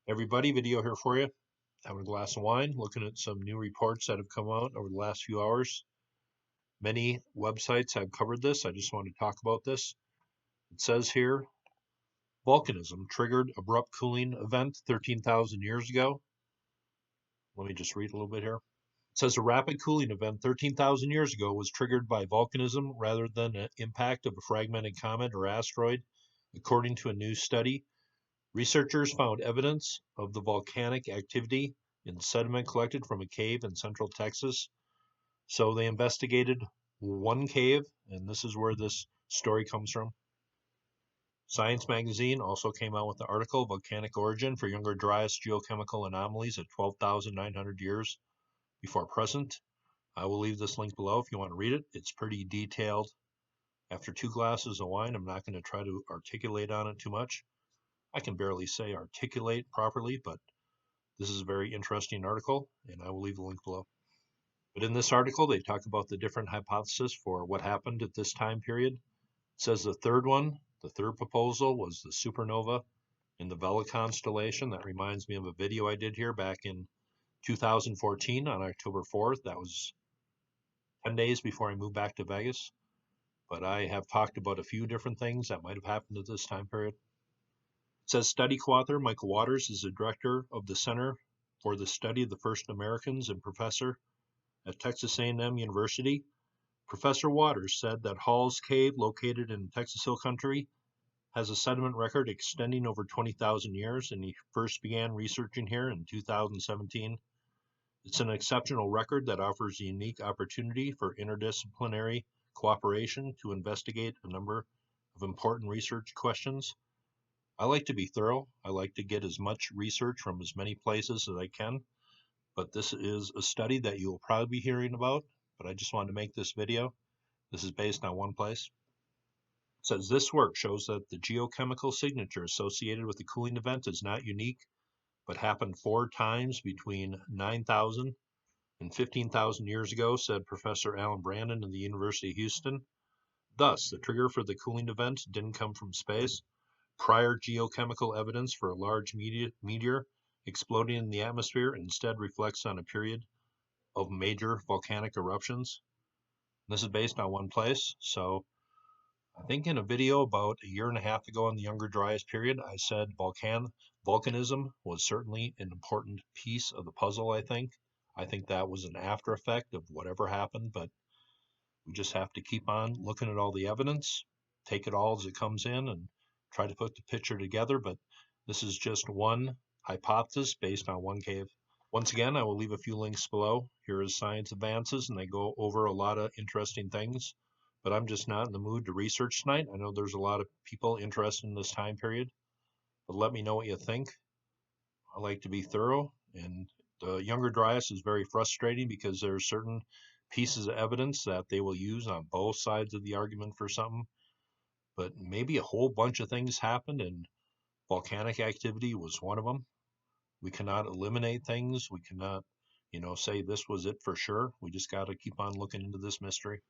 Everybody, video here for you. Having a glass of wine, looking at some new reports that have come out over the last few hours. Many websites have covered this. I just want to talk about this. It says here, volcanism triggered abrupt cooling event 13,000 years ago. Let me just read a little bit here. It says a rapid cooling event 13,000 years ago was triggered by volcanism rather than an impact of a fragmented comet or asteroid, according to a new study. Researchers found evidence of the volcanic activity in sediment collected from a cave in central Texas. So they investigated one cave, and this is where this story comes from. Science magazine also came out with the article Volcanic Origin for Younger Dryas Geochemical Anomalies at 12,900 years before present. I will leave this link below if you want to read it. It's pretty detailed. After 2 glasses of wine, I'm not going to try to articulate on it too much. I can barely say articulate properly, but this is a very interesting article, and I will leave the link below. But in this article, they talk about the different hypotheses for what happened at this time period. It says the third proposal was the supernova in the Vela constellation. That reminds me of a video I did here back in 2014 on October 4th. That was 10 days before I moved back to Vegas. But I have talked about a few different things that might have happened at this time period. It says study co-author Michael Waters is the director of the Center for the Study of the First Americans and professor at Texas A&M University. Professor Waters said that Hall's Cave, located in Texas Hill Country, has a sediment record extending over 20,000 years, and he first began researching here in 2017. It's an exceptional record that offers a unique opportunity for interdisciplinary cooperation to investigate a number of important research questions. I like to be thorough. I like to get as much research from as many places as I can, but this is a study that you will probably be hearing about, but I just wanted to make this video. This is based on one place. It says this work shows that the geochemical signature associated with the cooling event is not unique, but happened 4 times between 9,000 and 15,000 years ago, said Professor Alan Brandon of the University of Houston. Thus, the trigger for the cooling event didn't come from space. Prior geochemical evidence for a large meteor exploding in the atmosphere instead reflects on a period of major volcanic eruptions. This is based on one place. So I think in a video about a year and a half ago in the Younger Dryas period, I said volcanism was certainly an important piece of the puzzle, I think. I think that was an after effect of whatever happened, but we just have to keep on looking at all the evidence, take it all as it comes in, and try to put the picture together. But this is just one hypothesis based on one cave. Once again, I will leave a few links below. Here is Science Advances, and they go over a lot of interesting things. But I'm just not in the mood to research tonight. I know there's a lot of people interested in this time period. But let me know what you think. I like to be thorough, and the Younger Dryas is very frustrating because there are certain pieces of evidence that they will use on both sides of the argument for something. But maybe a whole bunch of things happened, and volcanic activity was one of them. We cannot eliminate things. We cannot, say this was it for sure. We just got to keep on looking into this mystery.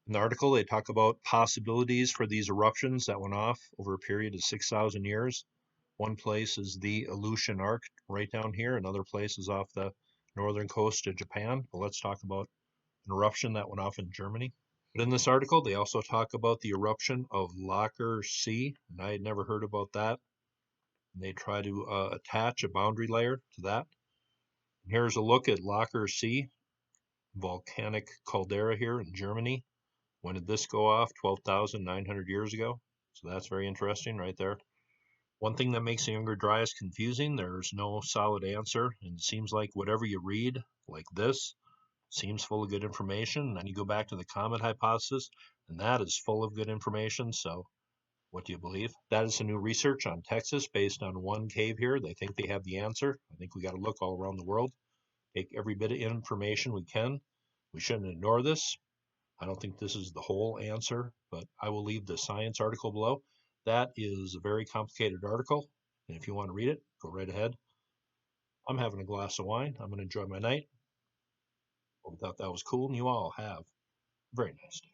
In the article, they talk about possibilities for these eruptions that went off over a period of 6,000 years. One place is the Aleutian Arc right down here. Another place is off the northern coast of Japan. But let's talk about an eruption that went off in Germany. But in this article, they also talk about the eruption of Locher See, and I had never heard about that. And they try to attach a boundary layer to that. And here's a look at Locher See, volcanic caldera here in Germany. When did this go off? 12,900 years ago. So that's very interesting right there. One thing that makes the Younger Dryas confusing, there's no solid answer, and it seems like whatever you read, like this, seems full of good information. And then you go back to the Comet hypothesis, and that is full of good information. So what do you believe? That is some new research on Texas based on one cave here. They think they have the answer. I think we got to look all around the world, take every bit of information we can. We shouldn't ignore this. I don't think this is the whole answer, but I will leave the science article below. That is a very complicated article, and if you want to read it, go right ahead. I'm having a glass of wine. I'm going to enjoy my night. Hope you thought that was cool, and you all have a very nice day.